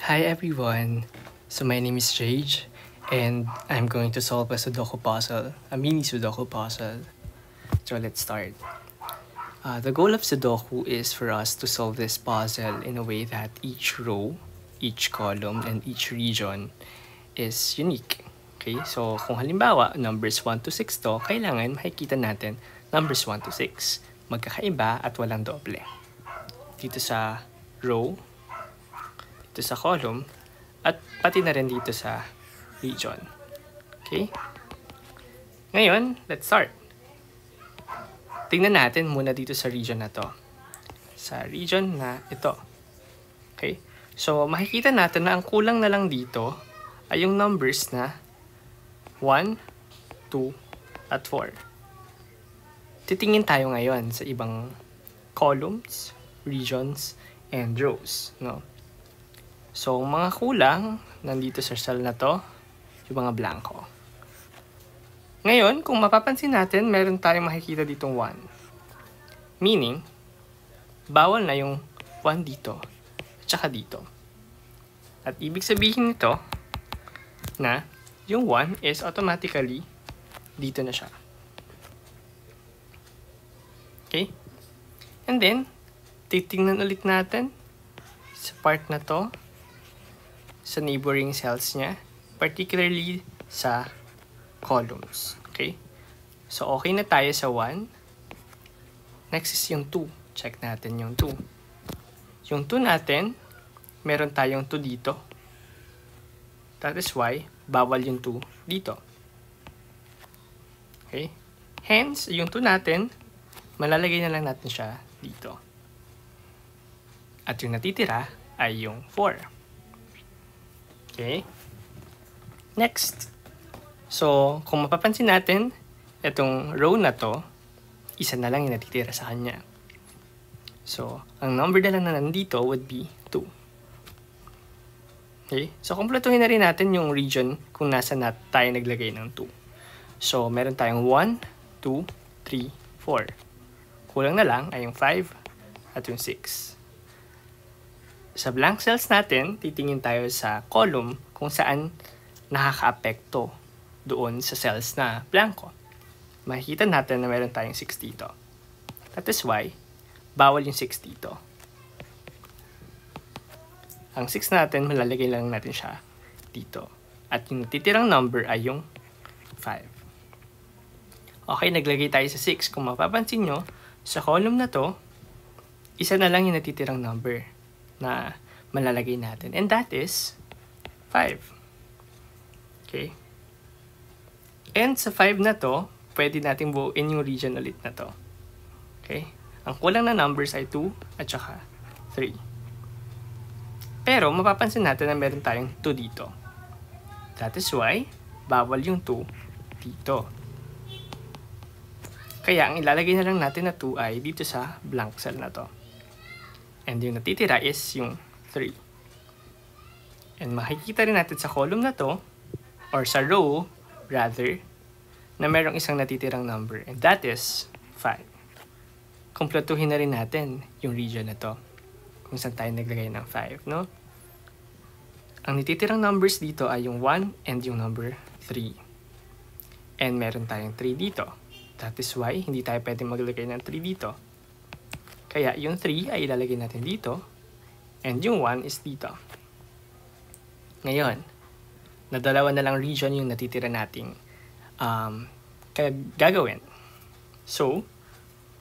Hi everyone! So my name is Jage and I'm going to solve a Sudoku puzzle, a mini Sudoku puzzle. So let's start. The goal of Sudoku is for us to solve this puzzle in a way that each row, each column, and each region is unique. Okay, so kung halimbawa numbers 1 to 6 to, kailangan makikita natin numbers 1 to 6. Magkakaiba at walang doble. Dito sa row, dito sa column, at pati na rin dito sa region. Okay? Ngayon, let's start. Tingnan natin muna dito sa region na to. Sa region na ito. Okay? So, makikita natin na ang kulang na lang dito ay yung numbers na 1, 2, at 4. Titingin tayo ngayon sa ibang columns, regions, and rows. No? So, mga kulang nandito sa cell na to, yung mga blanco. Ngayon, kung mapapansin natin, meron tayong makikita ditong 1. Meaning, bawal na yung 1 dito, at saka dito. At ibig sabihin nito, na yung 1 is automatically dito na siya. Okay? And then, titingnan ulit natin sa part na to, sa neighboring cells niya, particularly sa columns. Okay? So, okay na tayo sa 1. Next is yung 2. Check natin yung 2. Yung 2 natin, meron tayong 2 dito. That is why, bawal yung 2 dito. Okay? Hence, yung 2 natin, malalagay na lang natin siya dito. At yung natitira ay yung 4. Okay? Next. So, kung mapapansin natin, itong row na to, isa na lang yung natitira sa kanya. So, ang number na lang na nandito would be 2. Okay? So, kumpletuhin na rin natin yung region kung nasa tayo naglagay ng 2. So, meron tayong 1, 2, 3, 4. Kulang na lang ay yung 5 at yung 6. Sa blank cells natin, titingin tayo sa column kung saan nakaka-apekto doon sa cells na blanco. Makikita natin na meron tayong 6 dito. That is why, bawal yung 6 dito. Ang 6 natin, malalagay lang natin siya dito. At yung natitirang number ay yung 5. Okay, naglagay tayo sa 6. Kung mapapansin nyo, sa column na to, isa na lang yung natitirang number na malalagay natin. And that is 5. Okay? And sa 5 na to, pwede natin buuin yung region ulit na to. Okay? Ang kulang na numbers ay 2 at saka 3. Pero mapapansin natin na meron tayong 2 dito. That is why, bawal yung 2 dito. Kaya ang ilalagay na lang natin na 2 ay dito sa blank cell na to. And yung natitira is yung 3. And makikita rin natin sa column na to, or sa row, rather, na merong isang natitirang number. And that is 5. Kumpletuhin na rin natin yung region na to. Kung saan tayo naglagay ng 5, no? Ang natitirang numbers dito ay yung 1 and yung number 3. And meron tayong 3 dito. That is why, hindi tayo pwede maglagay ng 3 dito. Kaya yung 3 ay ilalagay natin dito. And yung 1 is dito. Ngayon, nadalawa na lang region yung natitira nating gagawin. So,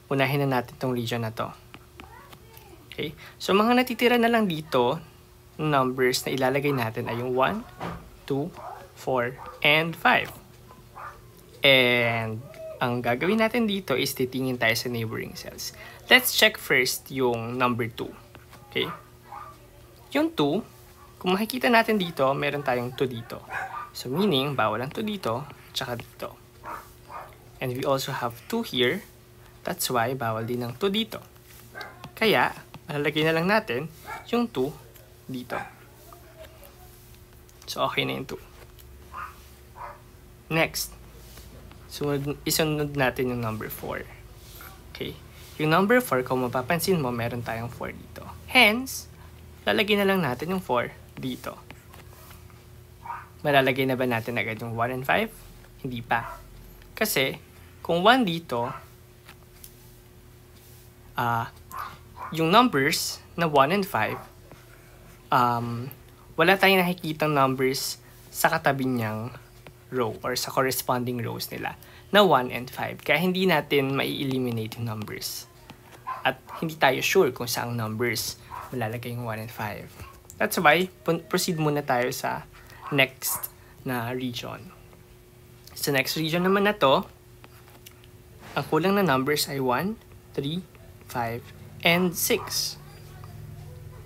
unahin na natin tong region na to. Okay? So, mga natitira na lang dito, numbers na ilalagay natin ay yung 1, 2, 4, and 5. And ang gagawin natin dito is titingin tayo sa neighboring cells. Let's check first yung number 2. Okay? Yung 2, kung makikita natin dito, meron tayong 2 dito. So, meaning, bawal ang 2 dito, tsaka dito. And we also have 2 here. That's why, bawal din ang 2 dito. Kaya, malalagay na lang natin yung 2 dito. So, okay na yung 2. Next. So, isunod natin yung number 4. Okay? Yung number 4, kung mapapansin mo, meron tayong 4 dito. Hence, lalagyan na lang natin yung 4 dito. Malalagay na ba natin agad yung 1 and 5? Hindi pa. Kasi, kung 1 dito, yung numbers na 1 and 5, wala tayong nakikitang numbers sa katabi niyang row or sa corresponding rows nila na 1 and 5. Kaya hindi natin mai-eliminate yung numbers. At hindi tayo sure kung saang numbers malalagay yung 1 and 5. That's why, proceed muna tayo sa next na region. Sa next region naman na to, ang kulang na numbers ay 1, 3, 5, and 6.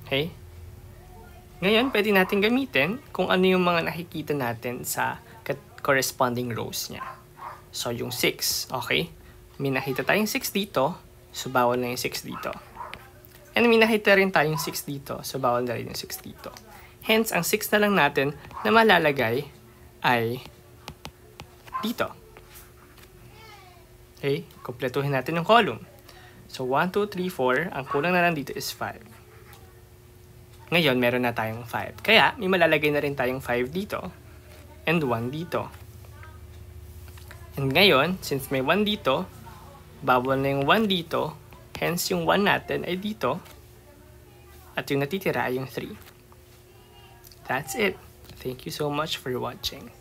Okay? Ngayon, pwede natin gamitin kung ano yung mga nakikita natin sa corresponding rows niya. So, yung 6, okay? May nakita tayong 6 dito, so bawal na yung 6 dito. And may nakita rin tayong 6 dito, so bawal na rin yung 6 dito. Hence, ang 6 na lang natin na malalagay ay dito. Okay? Kompletuhin natin yung column. So, 1, 2, 3, 4. Ang kulang na lang dito is 5. Ngayon, meron na tayong 5. Kaya, may malalagay na rin tayong 5 dito. And 1 dito. And ngayon, since may 1 dito, bawal na yung 1 dito. Hence, yung 1 natin ay dito. At yung natitira ay yung 3. That's it. Thank you so much for watching.